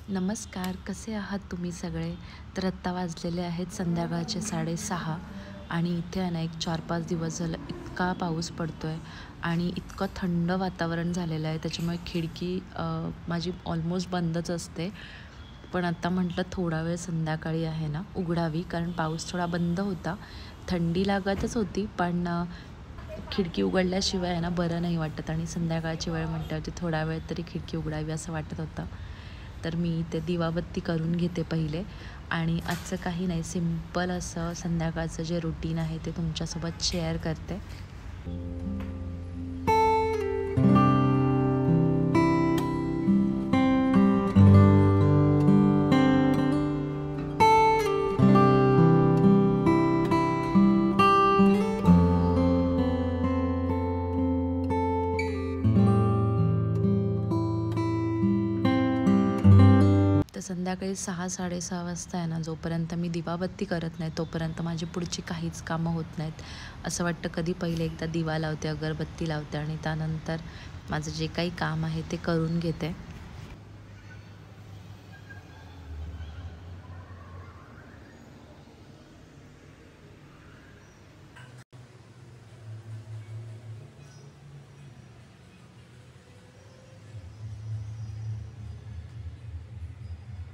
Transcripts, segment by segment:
नमस्कार, कसे आहात तुम्ही सगळे? तर आत्ता वाजलेले आहेत संध्याकाळचे 6:30 आणि इथे आहे ना एक 4-5 दिवस झालं इतका पाऊस पडतो आहे आणि इतकं थंड वातावरण झालेलं आहे. त्याच्यामुळे खिडकी माझी ऑलमोस्ट बंदच असते. पण आता म्हटलं थोडा वेळ संध्याकाळी आहे ना उघडावी, कारण पाऊस थोडा बंद होता. थंडी लागतच होती, पण खिडकी उघडल्याशिवाय आहे ना बरं नाही वाटत आणि संध्याकाळची वेळ म्हटल्यावरती थोडा वेळ तरी खिडकी उघडावी असं वाटत होतं. तर मी ते दिवाबत्ती करून घेते पहिले आणि आजचं काही नाही, सिम्पल असं संध्याकाळचं जे रुटीन आहे ते तुमच्यासोबत शेअर करते. तर संध्याकाळी 6-6:30 वाजता आहे ना, जोपर्यंत मी दिवाबत्ती करत नाही तोपर्यंत माझी पुढची काहीच कामं होत नाहीत. असं वाटतं कधी पहिले एकदा दिवा लावते, अगरबत्ती लावते आणि त्यानंतर माझं जे काही काम आहे ते करून घेते.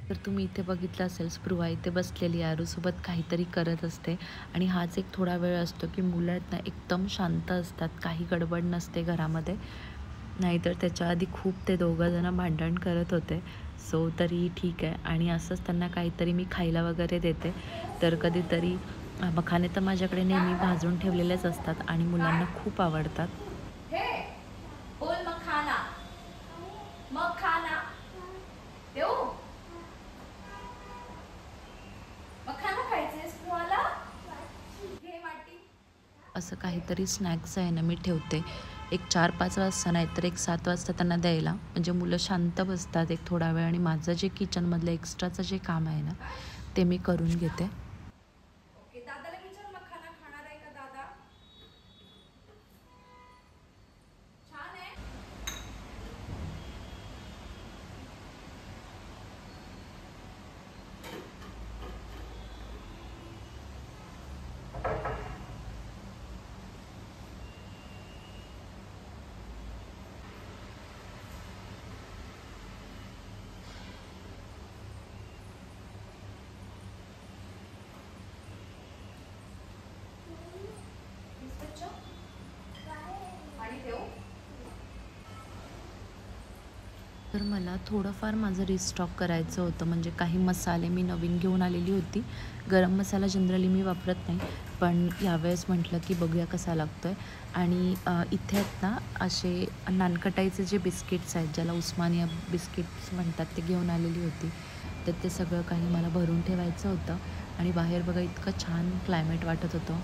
तर तुम्ही इथे बघितलं असेल, स्पृहा इथे बसलेली आहे, आरूसोबत काहीतरी करत असते आणि हाच एक थोडा वेळ असतो की मुलं आहेत ना एकदम शांत असतात, काही गडबड नसते घरामध्ये. नाहीतर त्याच्या आधी खूप ते दोघंजणं भांडण करत होते. सो तरी ठीक आहे आणि असंच त्यांना काहीतरी मी खायला वगैरे देते. तर कधीतरी मखाने तर माझ्याकडे नेहमी भाजून ठेवलेलेच असतात आणि मुलांना खूप आवडतात. हे बोल मखाना. मखाना देऊ. मखाना खायचंय तुम्हाला? घे वाटी. असं काहीतरी स्नॅक्स आहे ना मी ठेवते. एक 4-5 वाजता नाहीतर एक 7 वाजता त्यांना द्यायला. म्हणजे मुलं शांत बसतात एक थोडा वेळ आणि माझं जे किचनमधलं एक्स्ट्राचं जे काम आहे ना, ते मी करून घेते. ओके, दादाला विचार मखाना खाणार आहे का दादा? छान आहे. स्वच्छ पाणी देऊ. तर मला थोडंफार माझं रिस्टॉक करायचं होतं. म्हणजे काही मसाले मी नवीन घेऊन आलेली होती. गरम मसाला जनरली मी वापरत नाही, पण यावेळेस म्हटलं की बघूया कसा लागतो आहे. आणि इथे आहेत ना असे नानकटाईचे जे बिस्किट्स आहेत, ज्याला उस्मानिया बिस्किट्स म्हणतात, ते घेऊन आलेली होती. तर ते सगळं काही मला भरून ठेवायचं होतं आणि बाहेर बघा इतकं छान क्लायमेट वाटत होतं.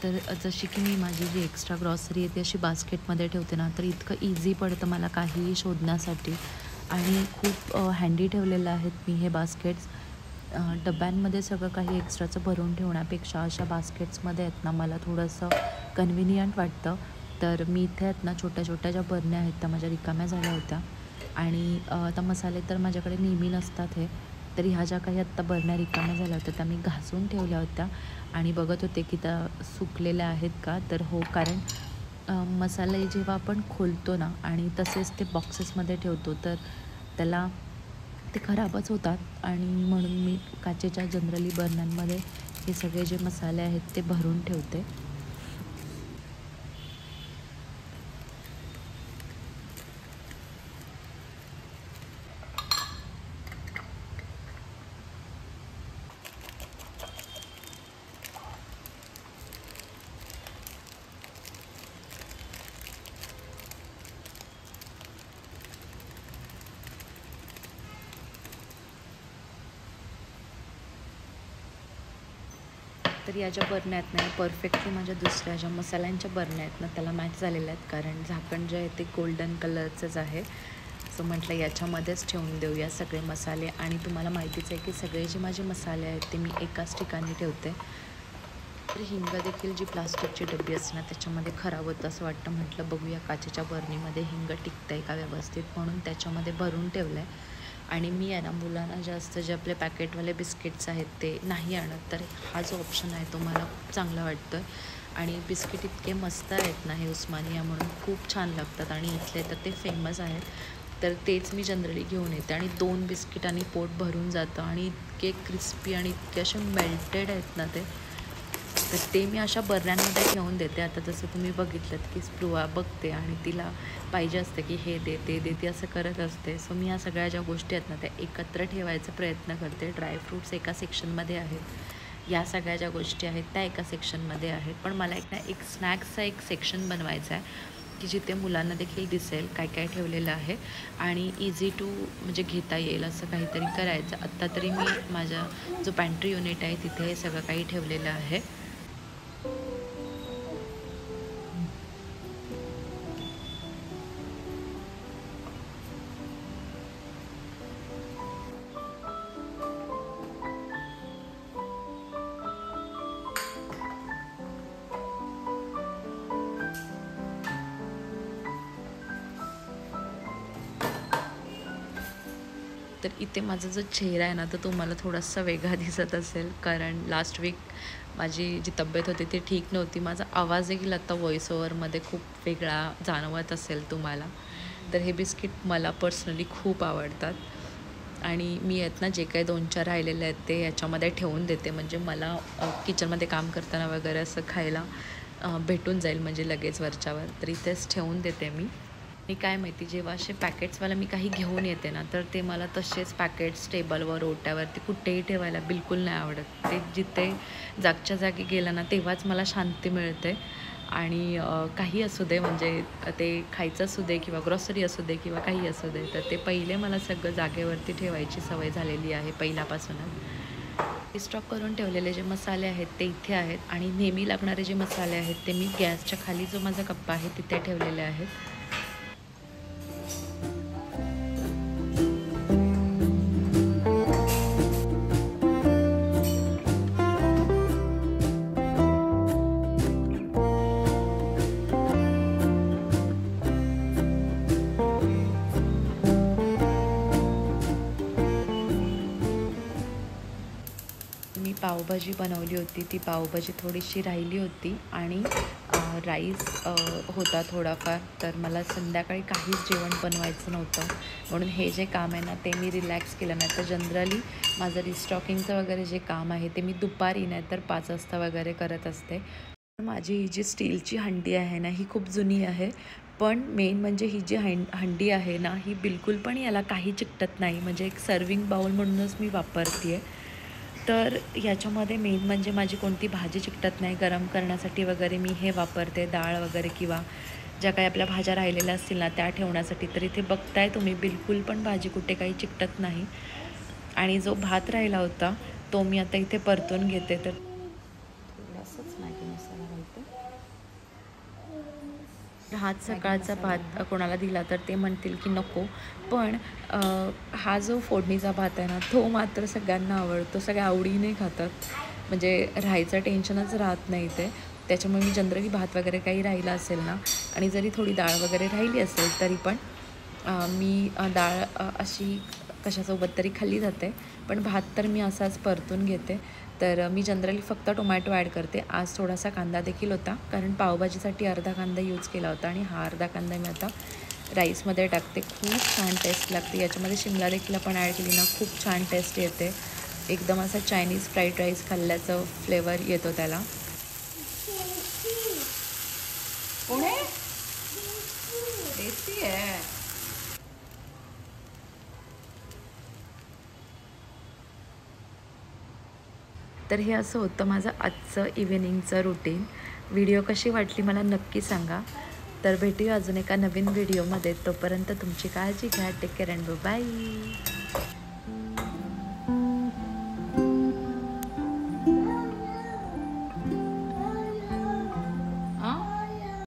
तर जशी की मी माझी जी एक्स्ट्रा ग्रॉसरी आहे ती अशी बास्केटमध्ये ठेवते ना, तर इतकं इझी पडतं मला काहीही शोधण्यासाठी आणि खूप हँडी ठेवलेलं आहेत मी हे बास्केट्स. डब्यांमध्ये सगळं काही एक्स्ट्राचं भरून ठेवण्यापेक्षा अशा बास्केट्समध्ये आहेत ना मला थोडंसं कन्व्हिनियंट वाटतं. तर मी इथे आहेत ना छोट्या छोट्या ज्या बरण्या आहेत त्या माझ्या रिकाम्या झाल्या होत्या आणि आता मसाले तर माझ्याकडे नेहमी नसतात हे. तर ह्या ज्या काही आत्ता बरण्या रिकाम्या झाल्या होत्या त्या मी घासून ठेवल्या होत्या आणि बघत होते की त्या सुकलेल्या आहेत का. तर हो, कारण मसाले जेव्हा आपण खोलतो ना आणि तसेच ते बॉक्सेसमध्ये ठेवतो तर त्याला ते खराबच होतात आणि म्हणून मी काचेच्या जनरली बर्नरमध्ये हे सगळे जे मसाले आहेत ते भरून ठेवते. तर या ज्या बरण्या आहेत ना, परफेक्टली माझ्या दुसऱ्या ज्या मसाल्यांच्या बरण्या आहेत ना त्याला मॅच झालेल्या आहेत, कारण झाकण जे आहे ते गोल्डन कलरचंच आहे. सो म्हटलं याच्यामध्येच ठेवून देऊया सगळे मसाले. आणि तुम्हाला माहितीच आहे की सगळे जे माझे मसाले आहेत ते मी एकाच ठिकाणी ठेवते. तर हिंग देखील जी प्लास्टिकची डबी असते ना त्याच्यामध्ये खराब होतं असं वाटतं. म्हटलं बघूया काचेच्या बरणीमध्ये हिंग टिकतं आहे का व्यवस्थित, म्हणून त्याच्यामध्ये भरून ठेवलं आहे. आणि मी आहे ना मुलांना जास्त जे आपले पॅकेटवाले बिस्किट्स आहेत ते नाही आणत, तर हा जो ऑप्शन आहे तो मला खूप चांगला वाटतो आहे. आणि बिस्किट इतके मस्त आहेत ना हे उस्मानिया म्हणून, खूप छान लागतात आणि इथले तर ते फेमस आहेत. तर तेच मी जनरली घेऊन येते आणि 2 बिस्किटांनी पोट भरून जातं आणि इतके क्रिस्पी आणि इतके असे मेल्टेड आहेत ना ते. तर ते मी अशा बरण्यांमध्ये ठेवून देते. आता जसं तुम्ही बघितलं की स्पृहा बघते आणि तिला पाहिजे असते की हे दे ते दे, ती असं करत असते. सो मी या सगळ्या ज्या गोष्टी आहेत ना त्या एकत्र ठेवायचा प्रयत्न करते. ड्रायफ्रूट्स एका सेक्शनमध्ये आहेत, या सगळ्या ज्या गोष्टी आहेत त्या एका सेक्शनमध्ये आहेत. पण मला एक स्नॅक्सचा एक सेक्शन बनवायचा आहे की जिथे मुलांना देखील दिसेल काय काय ठेवलेलं आहे आणि इझी टू म्हणजे घेता येईल असं काहीतरी करायचं. आत्ता तरी मी माझा जो पॅन्ट्री युनिट आहे तिथे हे सगळं काही ठेवलेलं आहे. तर इथे माझा जो चेहरा आहे ना तो तुम्हाला थोडासा वेगळा दिसत असेल, कारण लास्ट वीक माझी जी तब्येत होती ती ठीक नव्हती. माझा आवाज देखील आत्ता व्हॉइस ओव्हरमध्ये खूप वेगळा जाणवत असेल तुम्हाला. तर हे बिस्किट मला पर्सनली खूप आवडतात आणि मी आहेत ना जे काही 2-4 राहिलेले आहेत ते याच्यामध्ये ठेवून देते, म्हणजे मला किचनमध्ये काम करताना वगैरे असं खायला भेटून जाईल म्हणजे लगेच वरच्यावर. तर इथेच ठेवून देते मी. आणि काय माहिती जेव्हा असे पॅकेट्सवाला मी काही घेऊन येते ना तर ते मला तसेच पॅकेट्स टेबलवर ओट्यावरती कुठेही ठेवायला बिलकुल नाही आवडत. ते जिथे जागच्या जागी गेलं ना तेव्हाच मला शांती मिळते. आणि काही असू दे, म्हणजे ते खायचं असू दे किंवा ग्रॉसरी असू दे किंवा काही असू दे, तर ते पहिले मला सगळं जागेवरती ठेवायची सवय झालेली आहे पहिल्यापासूनच. स्टॉक करून ठेवलेले जे मसाले आहेत ते इथे आहेत आणि नेहमी लागणारे जे मसाले आहेत ते मी गॅसच्या खाली जो माझा कप्पा आहे तिथे ठेवलेले आहेत. मी पावभाजी बनवली होती, ती पावभाजी थोडीशी राहिली होती आणि राईस होता थोडाफार. तर मला संध्याकाळी काहीच जेवण बनवायचं नव्हतं, म्हणून हे जे काम आहे ना ते मी रिलॅक्स केलं. नाही तर जनरली माझं रिस्टॉकिंगचं वगैरे जे काम आहे ते मी दुपारी नाही तर 5 वाजता वगैरे करत असते. माझी ही जी स्टीलची हंडी आहे ना ही खूप जुनी आहे, पण मेन म्हणजे ही जी हंडी आहे ना ही बिलकुल पण याला काही चिकटत नाही, म्हणजे एक सर्विंग बाउल म्हणूनच मी वापरते आहे. तर ह्याच्यामध्ये मेन म्हणजे माझी कोणती भाजी चिकटत नाही. गरम करण्यासाठी वगैरे मी हे वापरते, डाळ वगैरे किंवा ज्या काही आपल्या भाज्या राहिलेल्या असतील ना त्या ठेवण्यासाठी. तर इथे बघताय तुम्ही बिलकुल पण भाजी कुठे काही चिकटत नाही. आणि जो भात राहिला होता तो मी आता इथे परतून घेते. तर थोडासाच मॅगी मसाला घालते. हाच सकाळचा भात कोणाला दिला तर ते म्हणतील की नको, पण हा जो फोडणीचा भात आहे ना तो मात्र सगळ्यांना आवडतो, सगळ्या आवडीने खातात, म्हणजे राहायचं टेन्शनच राहत नाही ते. त्याच्यामुळे मी जनरली भात वगैरे काही राहिला असेल ना आणि जरी थोडी डाळ वगैरे राहिली असेल तरी पण मी डाळ अशी कशासोबत तरी खाल्ली जाते, पण भात तर मी असाच परतून घेते. तर मी जनरली फक्त टोमॅटो ॲड करते. आज थोडासा कांदा देखील होता, कारण पावभाजीसाठी अर्धा कांदा यूज केला होता आणि हा अर्धा कांदा मी आता राईसमध्ये टाकते. खूप छान टेस्ट लागते. याच्यामध्ये शिमला देखील आपण ॲड केली ना खूप छान टेस्ट येते. एकदम असा चायनीज फ्राईड राईस खाल्ल्याचं फ्लेवर येतो त्याला. टेस्टी आहे. तर हे असं होतं माझं आजचं इव्हिनिंगचं रुटीन. व्हिडिओ कशी वाटली मला नक्की सांगा. तर भेटूया अजून एका नवीन व्हिडिओमध्ये. तोपर्यंत तुमची काळजी घ्या. Take care and bye.